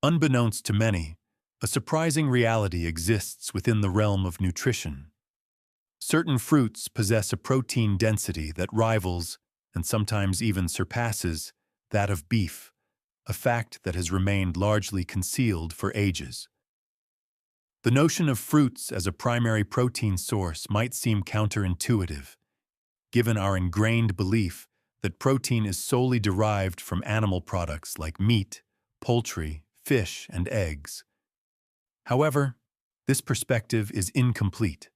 Unbeknownst to many, a surprising reality exists within the realm of nutrition. Certain fruits possess a protein density that rivals, and sometimes even surpasses, that of beef, a fact that has remained largely concealed for ages. The notion of fruits as a primary protein source might seem counterintuitive, given our ingrained belief that protein is solely derived from animal products like meat, poultry, fish, and eggs. However, this perspective is incomplete.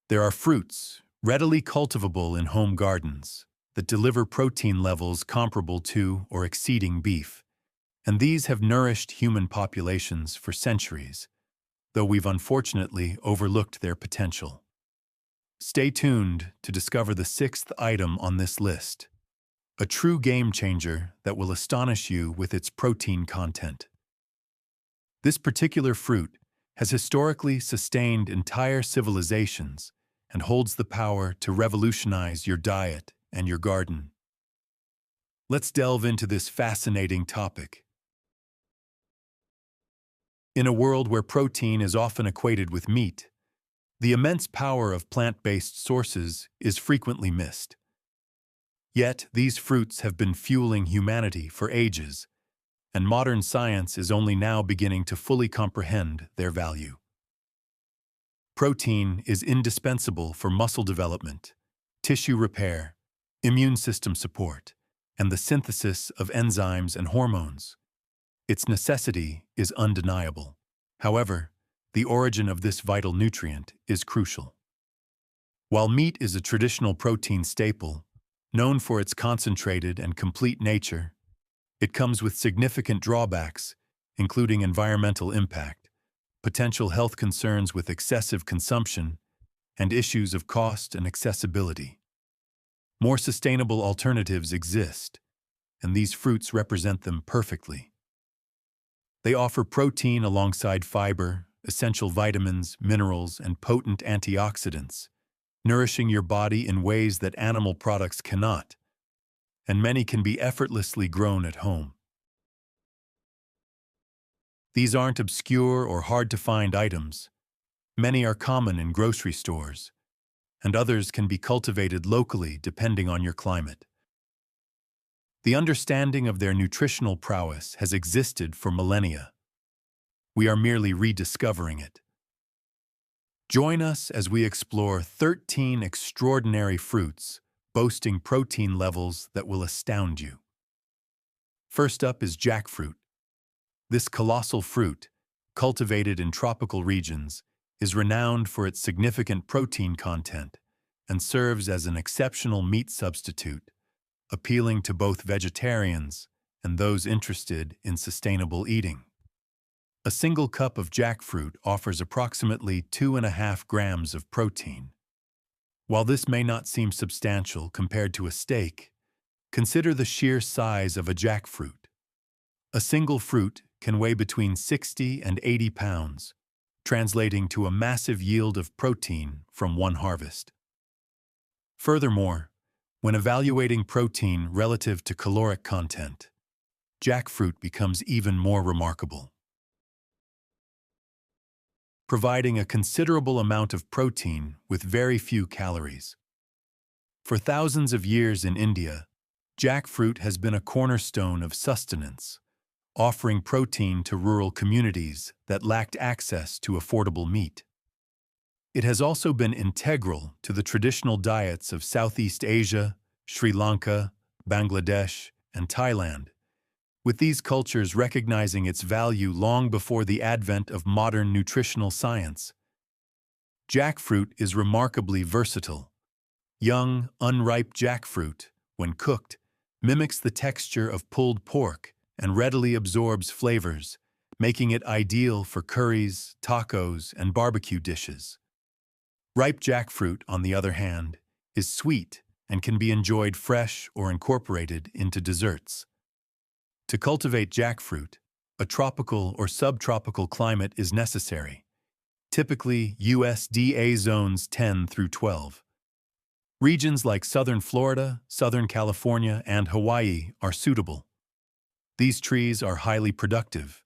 There are fruits, readily cultivable in home gardens, that deliver protein levels comparable to or exceeding beef, and these have nourished human populations for centuries, though we've unfortunately overlooked their potential. Stay tuned to discover the sixth item on this list, a true game changer that will astonish you with its protein content. This particular fruit has historically sustained entire civilizations and holds the power to revolutionize your diet and your garden. Let's delve into this fascinating topic. In a world where protein is often equated with meat, the immense power of plant-based sources is frequently missed. Yet, these fruits have been fueling humanity for ages, and modern science is only now beginning to fully comprehend their value. Protein is indispensable for muscle development, tissue repair, immune system support, and the synthesis of enzymes and hormones. Its necessity is undeniable. However, the origin of this vital nutrient is crucial. While meat is a traditional protein staple, known for its concentrated and complete nature, it comes with significant drawbacks, including environmental impact, potential health concerns with excessive consumption, and issues of cost and accessibility. More sustainable alternatives exist, and these fruits represent them perfectly. They offer protein alongside fiber, essential vitamins, minerals, and potent antioxidants, nourishing your body in ways that animal products cannot, and many can be effortlessly grown at home. These aren't obscure or hard-to-find items. Many are common in grocery stores, and others can be cultivated locally depending on your climate. The understanding of their nutritional prowess has existed for millennia. We are merely rediscovering it. Join us as we explore 13 extraordinary fruits boasting protein levels that will astound you. First up is jackfruit. This colossal fruit, cultivated in tropical regions, is renowned for its significant protein content and serves as an exceptional meat substitute, appealing to both vegetarians and those interested in sustainable eating. A single cup of jackfruit offers approximately 2.5 grams of protein. While this may not seem substantial compared to a steak, consider the sheer size of a jackfruit. A single fruit can weigh between 60 and 80 pounds, translating to a massive yield of protein from one harvest. Furthermore, when evaluating protein relative to caloric content, jackfruit becomes even more remarkable. Providing a considerable amount of protein with very few calories. For thousands of years in India, jackfruit has been a cornerstone of sustenance, offering protein to rural communities that lacked access to affordable meat. It has also been integral to the traditional diets of Southeast Asia, Sri Lanka, Bangladesh, and Thailand, with these cultures recognizing its value long before the advent of modern nutritional science. Jackfruit is remarkably versatile. Young, unripe jackfruit, when cooked, mimics the texture of pulled pork and readily absorbs flavors, making it ideal for curries, tacos, and barbecue dishes. Ripe jackfruit, on the other hand, is sweet and can be enjoyed fresh or incorporated into desserts. To cultivate jackfruit, a tropical or subtropical climate is necessary, typically USDA zones 10 through 12. Regions like southern Florida, southern California, and Hawaii are suitable. These trees are highly productive,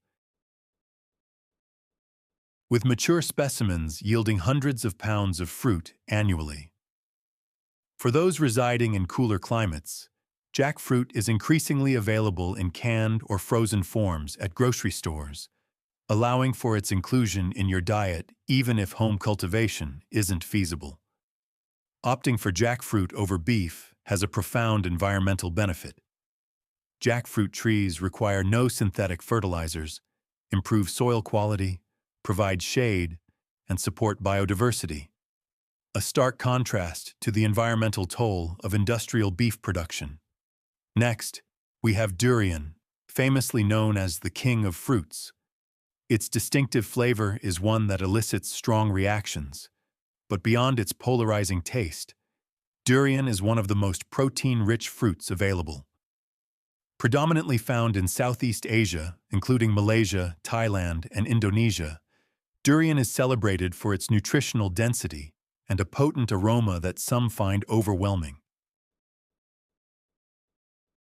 with mature specimens yielding hundreds of pounds of fruit annually. For those residing in cooler climates, jackfruit is increasingly available in canned or frozen forms at grocery stores, allowing for its inclusion in your diet even if home cultivation isn't feasible. Opting for jackfruit over beef has a profound environmental benefit. Jackfruit trees require no synthetic fertilizers, improve soil quality, provide shade, and support biodiversity. A stark contrast to the environmental toll of industrial beef production. Next, we have durian, famously known as the king of fruits. Its distinctive flavor is one that elicits strong reactions, but beyond its polarizing taste, durian is one of the most protein-rich fruits available. Predominantly found in Southeast Asia, including Malaysia, Thailand, and Indonesia, durian is celebrated for its nutritional density and a potent aroma that some find overwhelming.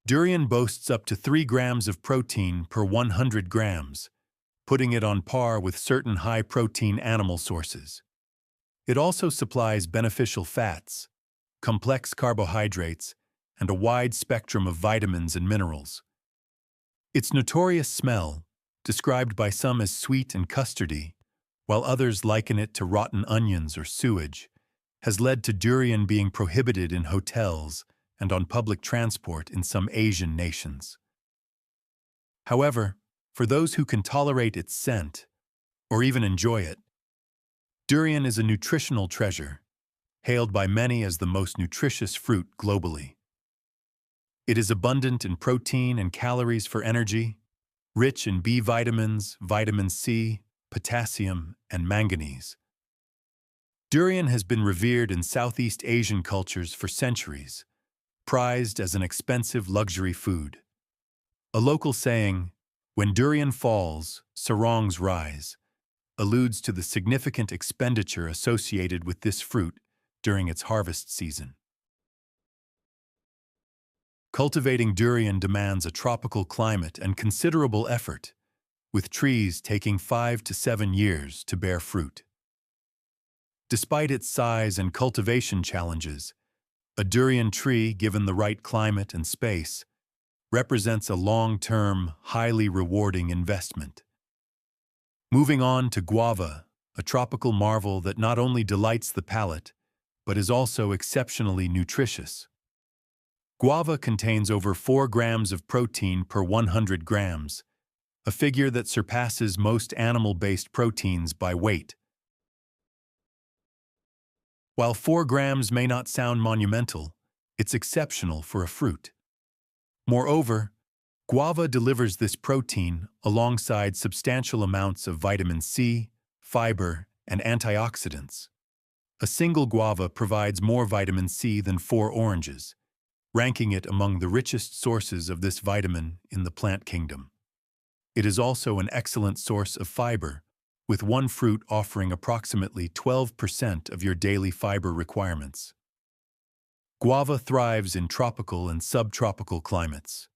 Durian boasts up to 3 grams of protein per 100 grams, putting it on par with certain high-protein animal sources. It also supplies beneficial fats, complex carbohydrates, and a wide spectrum of vitamins and minerals. Its notorious smell, described by some as sweet and custardy, while others liken it to rotten onions or sewage, has led to durian being prohibited in hotels and on public transport in some Asian nations. However, for those who can tolerate its scent, or even enjoy it, durian is a nutritional treasure, hailed by many as the most nutritious fruit globally. It is abundant in protein and calories for energy, rich in B vitamins, vitamin C, potassium, and manganese. Durian has been revered in Southeast Asian cultures for centuries, prized as an expensive luxury food. A local saying, "When durian falls, sarongs rise," alludes to the significant expenditure associated with this fruit during its harvest season. Cultivating durian demands a tropical climate and considerable effort, with trees taking 5 to 7 years to bear fruit. Despite its size and cultivation challenges, a durian tree, given the right climate and space, represents a long-term, highly rewarding investment. Moving on to guava, a tropical marvel that not only delights the palate, but is also exceptionally nutritious. Guava contains over 4 grams of protein per 100 grams, a figure that surpasses most animal-based proteins by weight. While 4 grams may not sound monumental, it's exceptional for a fruit. Moreover, guava delivers this protein alongside substantial amounts of vitamin C, fiber, and antioxidants. A single guava provides more vitamin C than 4 oranges, ranking it among the richest sources of this vitamin in the plant kingdom. It is also an excellent source of fiber, with one fruit offering approximately 12% of your daily fiber requirements. Guava thrives in tropical and subtropical climates,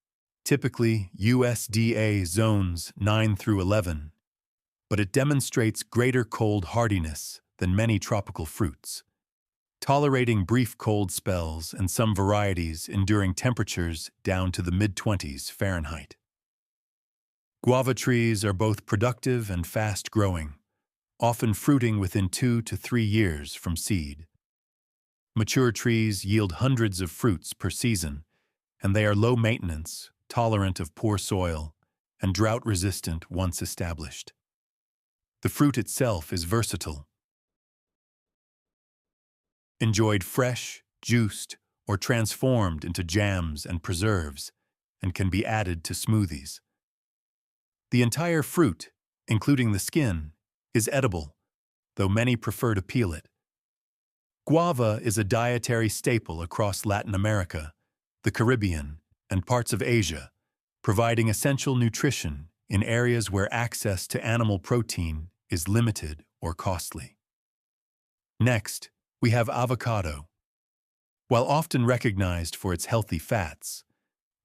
typically USDA zones 9 through 11, but it demonstrates greater cold hardiness than many tropical fruits, tolerating brief cold spells and some varieties enduring temperatures down to the mid-20s Fahrenheit. Guava trees are both productive and fast-growing, often fruiting within 2 to 3 years from seed. Mature trees yield hundreds of fruits per season, and they are low maintenance, tolerant of poor soil, and drought-resistant once established. The fruit itself is versatile. Enjoyed fresh, juiced, or transformed into jams and preserves, and can be added to smoothies. The entire fruit, including the skin, is edible, though many prefer to peel it. Guava is a dietary staple across Latin America, the Caribbean, and parts of Asia, providing essential nutrition in areas where access to animal protein is limited or costly. Next, we have avocado. While often recognized for its healthy fats,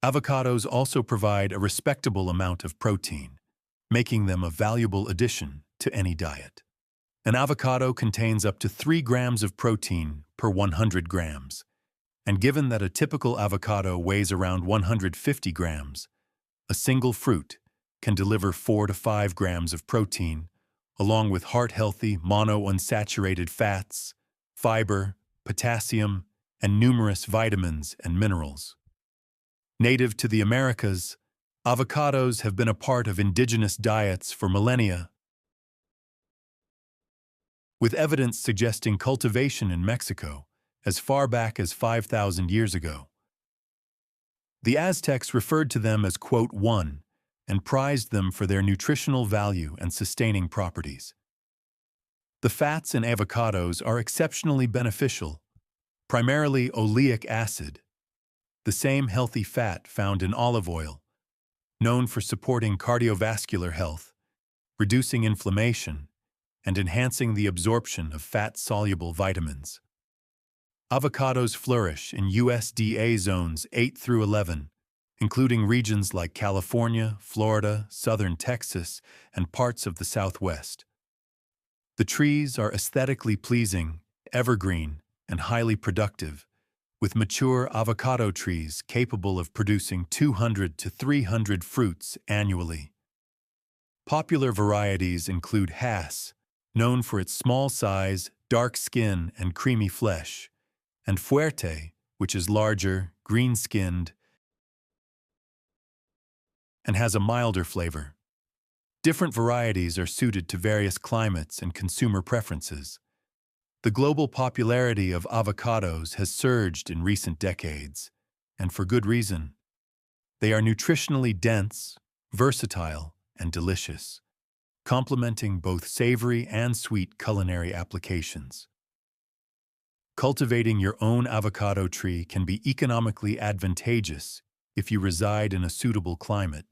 avocados also provide a respectable amount of protein, making them a valuable addition to any diet. An avocado contains up to 3 grams of protein per 100 grams, and given that a typical avocado weighs around 150 grams, a single fruit can deliver 4 to 5 grams of protein, along with heart-healthy monounsaturated fats, fiber, potassium, and numerous vitamins and minerals. Native to the Americas, avocados have been a part of indigenous diets for millennia, with evidence suggesting cultivation in Mexico as far back as 5,000 years ago. The Aztecs referred to them as, quote, one, and prized them for their nutritional value and sustaining properties. The fats in avocados are exceptionally beneficial, primarily oleic acid, the same healthy fat found in olive oil, known for supporting cardiovascular health, reducing inflammation, and enhancing the absorption of fat-soluble vitamins. Avocados flourish in USDA zones 8 through 11, including regions like California, Florida, southern Texas, and parts of the Southwest. The trees are aesthetically pleasing, evergreen, and highly productive, with mature avocado trees capable of producing 200 to 300 fruits annually. Popular varieties include Hass, known for its small size, dark skin, and creamy flesh, and Fuerte, which is larger, green-skinned, and has a milder flavor. Different varieties are suited to various climates and consumer preferences. The global popularity of avocados has surged in recent decades, and for good reason. They are nutritionally dense, versatile, and delicious, complementing both savory and sweet culinary applications. Cultivating your own avocado tree can be economically advantageous if you reside in a suitable climate,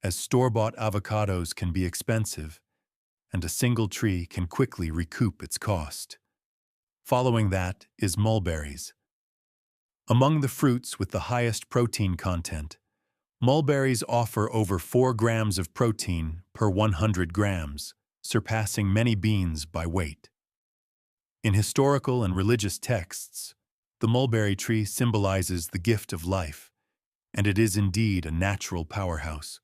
as store-bought avocados can be expensive, and a single tree can quickly recoup its cost. Following that is mulberries. Among the fruits with the highest protein content, mulberries offer over 4 grams of protein per 100 grams, surpassing many beans by weight. In historical and religious texts, the mulberry tree symbolizes the gift of life, and it is indeed a natural powerhouse,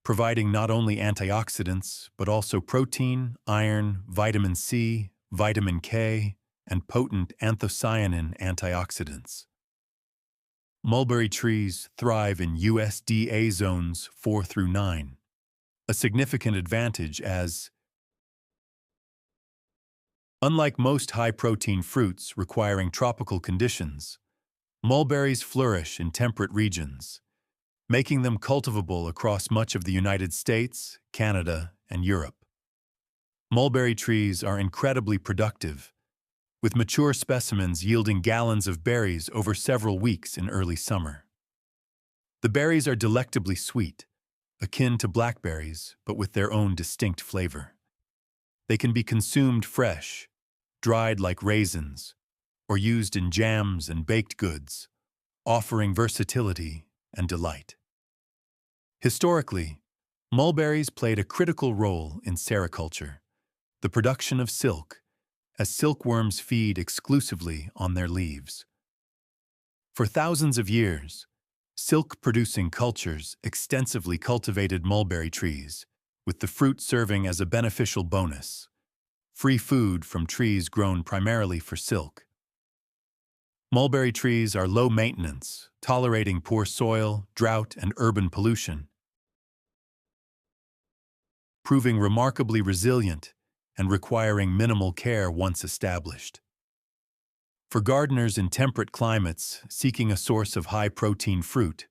providing not only antioxidants but also protein, iron, vitamin C, vitamin K, and potent anthocyanin antioxidants. Mulberry trees thrive in USDA zones 4 through 9, a significant advantage as, unlike most high-protein fruits requiring tropical conditions, mulberries flourish in temperate regions, making them cultivable across much of the United States, Canada, and Europe. Mulberry trees are incredibly productive, with mature specimens yielding gallons of berries over several weeks in early summer. The berries are delectably sweet, akin to blackberries, but with their own distinct flavor. They can be consumed fresh, dried like raisins, or used in jams and baked goods, offering versatility and delight. Historically, mulberries played a critical role in sericulture, the production of silk, as silkworms feed exclusively on their leaves. For thousands of years, silk-producing cultures extensively cultivated mulberry trees, with the fruit serving as a beneficial bonus, free food from trees grown primarily for silk. Mulberry trees are low maintenance, tolerating poor soil, drought, and urban pollution, proving remarkably resilient and requiring minimal care once established. For gardeners in temperate climates seeking a source of high-protein fruit,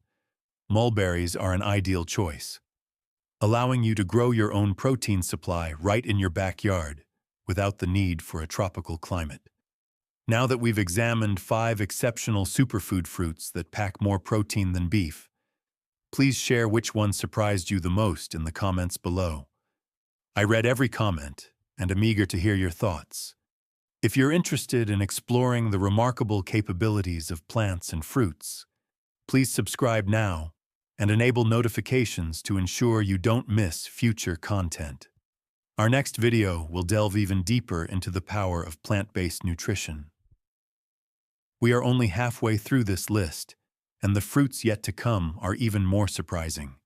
mulberries are an ideal choice, allowing you to grow your own protein supply right in your backyard without the need for a tropical climate. Now that we've examined 5 exceptional superfood fruits that pack more protein than beef, please share which one surprised you the most in the comments below. I read every comment and am eager to hear your thoughts. If you're interested in exploring the remarkable capabilities of plants and fruits, please subscribe now and enable notifications to ensure you don't miss future content. Our next video will delve even deeper into the power of plant-based nutrition. We are only halfway through this list, and the fruits yet to come are even more surprising.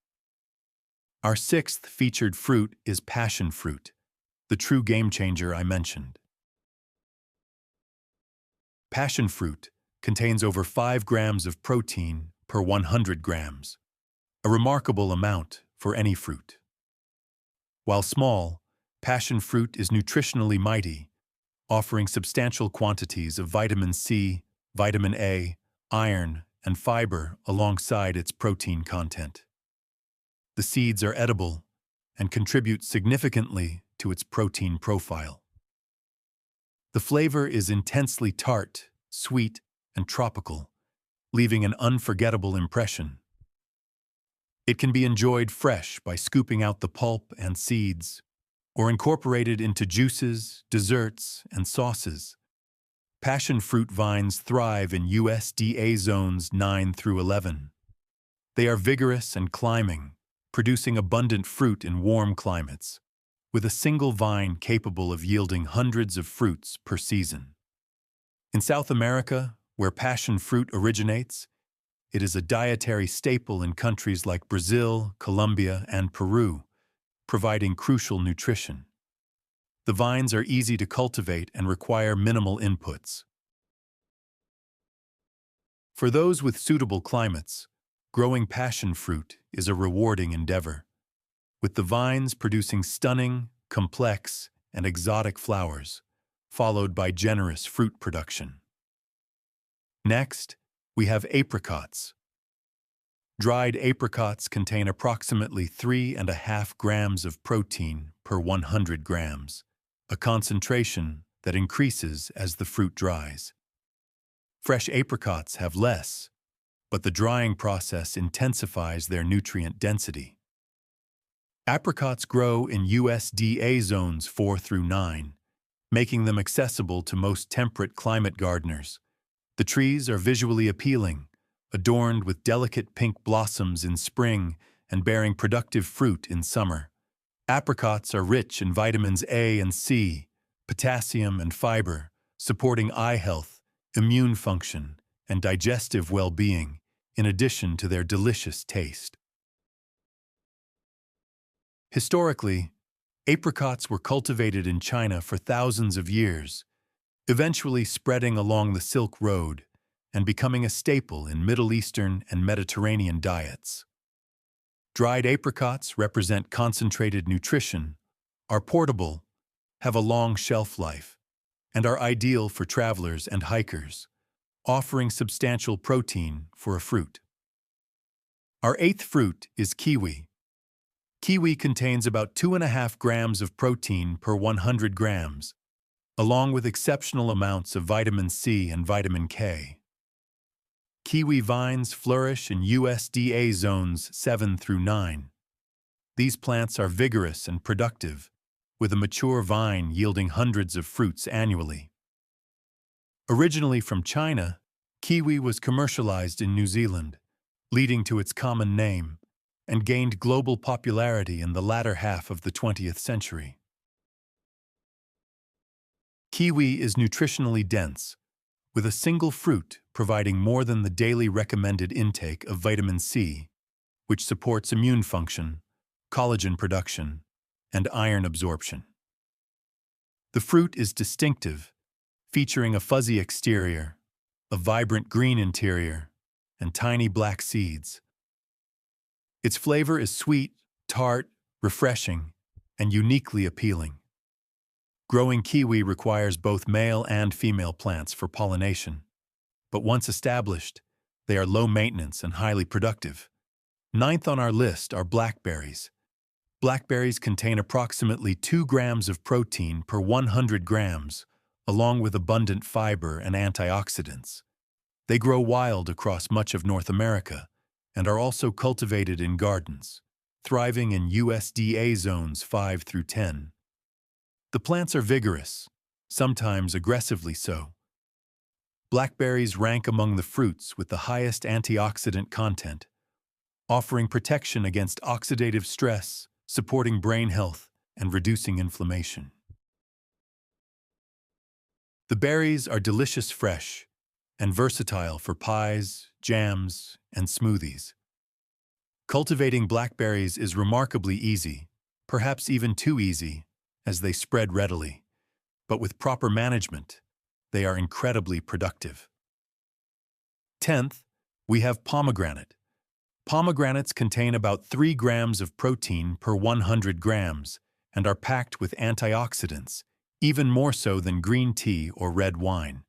Our sixth featured fruit is passion fruit, the true game-changer I mentioned. Passion fruit contains over 5 grams of protein per 100 grams, a remarkable amount for any fruit. While small, passion fruit is nutritionally mighty, offering substantial quantities of vitamin C, vitamin A, iron, and fiber alongside its protein content. The seeds are edible and contribute significantly to its protein profile. The flavor is intensely tart, sweet, and tropical, leaving an unforgettable impression. It can be enjoyed fresh by scooping out the pulp and seeds, or incorporated into juices, desserts, and sauces. Passion fruit vines thrive in USDA zones 9 through 11. They are vigorous and climbing, producing abundant fruit in warm climates, with a single vine capable of yielding hundreds of fruits per season. In South America, where passion fruit originates, it is a dietary staple in countries like Brazil, Colombia, and Peru, providing crucial nutrition. The vines are easy to cultivate and require minimal inputs. For those with suitable climates, growing passion fruit is a rewarding endeavor, with the vines producing stunning, complex, and exotic flowers, followed by generous fruit production. Next, we have apricots. Dried apricots contain approximately 3.5 grams of protein per 100 grams, a concentration that increases as the fruit dries. Fresh apricots have less, but the drying process intensifies their nutrient density. Apricots grow in USDA zones 4 through 9, making them accessible to most temperate climate gardeners. The trees are visually appealing, adorned with delicate pink blossoms in spring and bearing productive fruit in summer. Apricots are rich in vitamins A and C, potassium and fiber, supporting eye health, immune function, and digestive well-being, in addition to their delicious taste. Historically, apricots were cultivated in China for thousands of years, eventually spreading along the Silk Road and becoming a staple in Middle Eastern and Mediterranean diets. Dried apricots represent concentrated nutrition, are portable, have a long shelf life, and are ideal for travelers and hikers, offering substantial protein for a fruit. Our eighth fruit is kiwi. Kiwi contains about 2.5 grams of protein per 100 grams, along with exceptional amounts of vitamin C and vitamin K. Kiwi vines flourish in USDA zones 7 through 9. These plants are vigorous and productive, with a mature vine yielding hundreds of fruits annually. Originally from China, kiwi was commercialized in New Zealand, leading to its common name, and gained global popularity in the latter half of the 20th century. Kiwi is nutritionally dense, with a single fruit providing more than the daily recommended intake of vitamin C, which supports immune function, collagen production, and iron absorption. The fruit is distinctive, featuring a fuzzy exterior, a vibrant green interior, and tiny black seeds. Its flavor is sweet, tart, refreshing, and uniquely appealing. Growing kiwi requires both male and female plants for pollination, but once established, they are low maintenance and highly productive. Ninth on our list are blackberries. Blackberries contain approximately 2 grams of protein per 100 grams, along with abundant fiber and antioxidants. They grow wild across much of North America and are also cultivated in gardens, thriving in USDA zones 5 through 10. The plants are vigorous, sometimes aggressively so. Blackberries rank among the fruits with the highest antioxidant content, offering protection against oxidative stress, supporting brain health, and reducing inflammation. The berries are delicious fresh and versatile for pies, jams, and smoothies. Cultivating blackberries is remarkably easy, perhaps even too easy, as they spread readily. But with proper management, they are incredibly productive. 10th, we have pomegranate. Pomegranates contain about 3 grams of protein per 100 grams and are packed with antioxidants, even more so than green tea or red wine.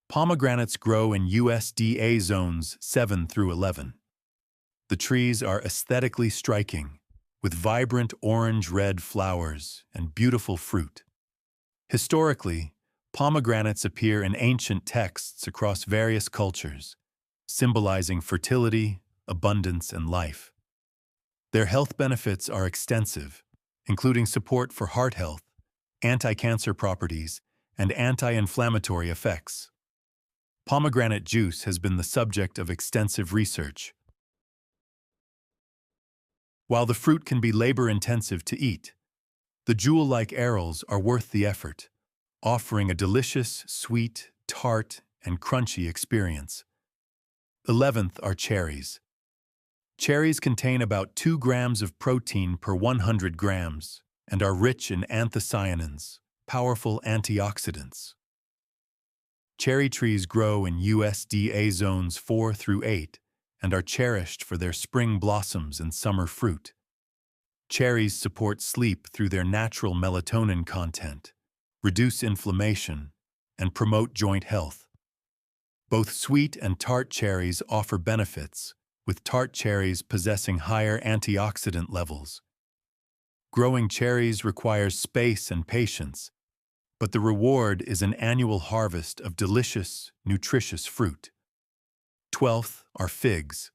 Pomegranates grow in USDA zones 7 through 11. The trees are aesthetically striking, with vibrant orange-red flowers and beautiful fruit. Historically, pomegranates appear in ancient texts across various cultures, symbolizing fertility, abundance, and life. Their health benefits are extensive, including support for heart health, anti-cancer properties, and anti-inflammatory effects. Pomegranate juice has been the subject of extensive research. While the fruit can be labor-intensive to eat, the jewel-like arils are worth the effort, offering a delicious, sweet, tart, and crunchy experience. 11th are cherries. Cherries contain about 2 grams of protein per 100 grams and are rich in anthocyanins, powerful antioxidants. Cherry trees grow in USDA zones 4 through 8 and are cherished for their spring blossoms and summer fruit. Cherries support sleep through their natural melatonin content, reduce inflammation, and promote joint health. Both sweet and tart cherries offer benefits, with tart cherries possessing higher antioxidant levels. Growing cherries requires space and patience, but the reward is an annual harvest of delicious, nutritious fruit. 12th are figs.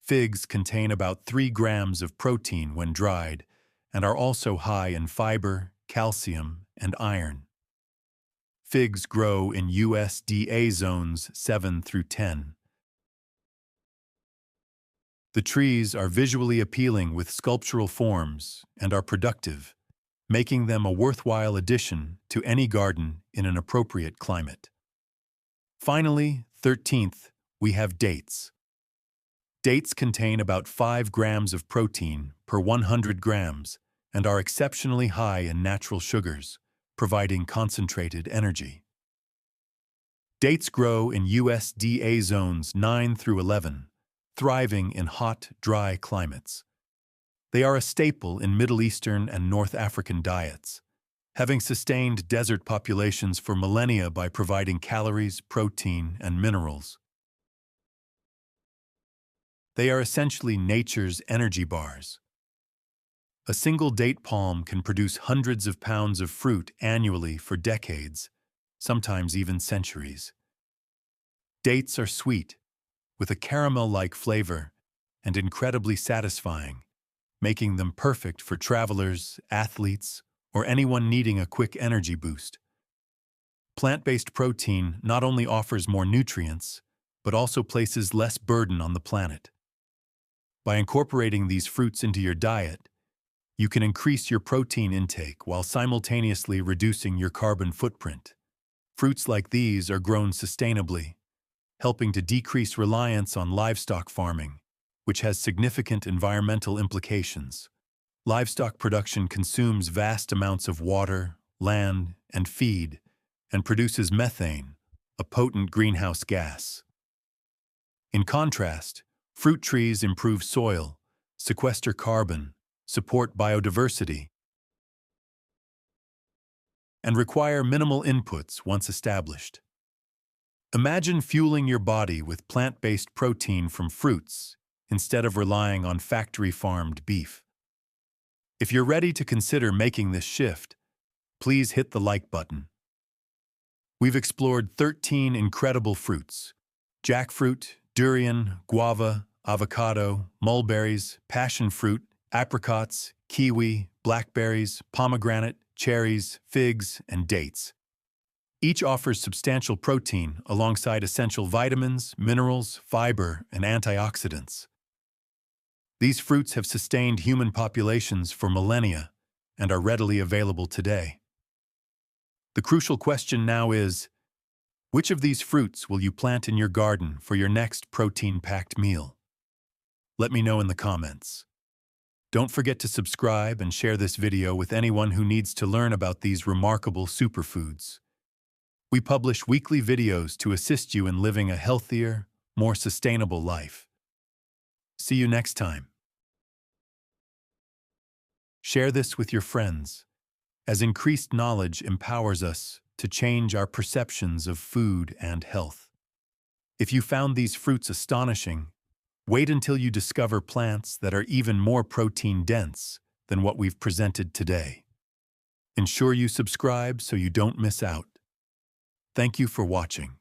Figs contain about 3 grams of protein when dried and are also high in fiber, calcium, and iron. Figs grow in USDA zones 7 through 10. The trees are visually appealing with sculptural forms and are productive, making them a worthwhile addition to any garden in an appropriate climate. Finally, 13th, we have dates. Dates contain about 5 grams of protein per 100 grams and are exceptionally high in natural sugars, providing concentrated energy. Dates grow in USDA zones 9 through 11, thriving in hot, dry climates. They are a staple in Middle Eastern and North African diets, having sustained desert populations for millennia by providing calories, protein, and minerals. They are essentially nature's energy bars. A single date palm can produce hundreds of pounds of fruit annually for decades, sometimes even centuries. Dates are sweet, with a caramel-like flavor, and incredibly satisfying, making them perfect for travelers, athletes, or anyone needing a quick energy boost. Plant-based protein not only offers more nutrients, but also places less burden on the planet. By incorporating these fruits into your diet, you can increase your protein intake while simultaneously reducing your carbon footprint. Fruits like these are grown sustainably, helping to decrease reliance on livestock farming, which has significant environmental implications. Livestock production consumes vast amounts of water, land, and feed, and produces methane, a potent greenhouse gas. In contrast, fruit trees improve soil, sequester carbon, support biodiversity, and require minimal inputs once established. Imagine fueling your body with plant-based protein from fruits instead of relying on factory-farmed beef. If you're ready to consider making this shift, please hit the like button. We've explored 13 incredible fruits: jackfruit, durian, guava, avocado, mulberries, passion fruit, apricots, kiwi, blackberries, pomegranate, cherries, figs, and dates. Each offers substantial protein alongside essential vitamins, minerals, fiber, and antioxidants. These fruits have sustained human populations for millennia and are readily available today. The crucial question now is, which of these fruits will you plant in your garden for your next protein-packed meal? Let me know in the comments. Don't forget to subscribe and share this video with anyone who needs to learn about these remarkable superfoods. We publish weekly videos to assist you in living a healthier, more sustainable life. See you next time. Share this with your friends, as increased knowledge empowers us to change our perceptions of food and health. If you found these fruits astonishing, wait until you discover plants that are even more protein-dense than what we've presented today. Ensure you subscribe so you don't miss out. Thank you for watching.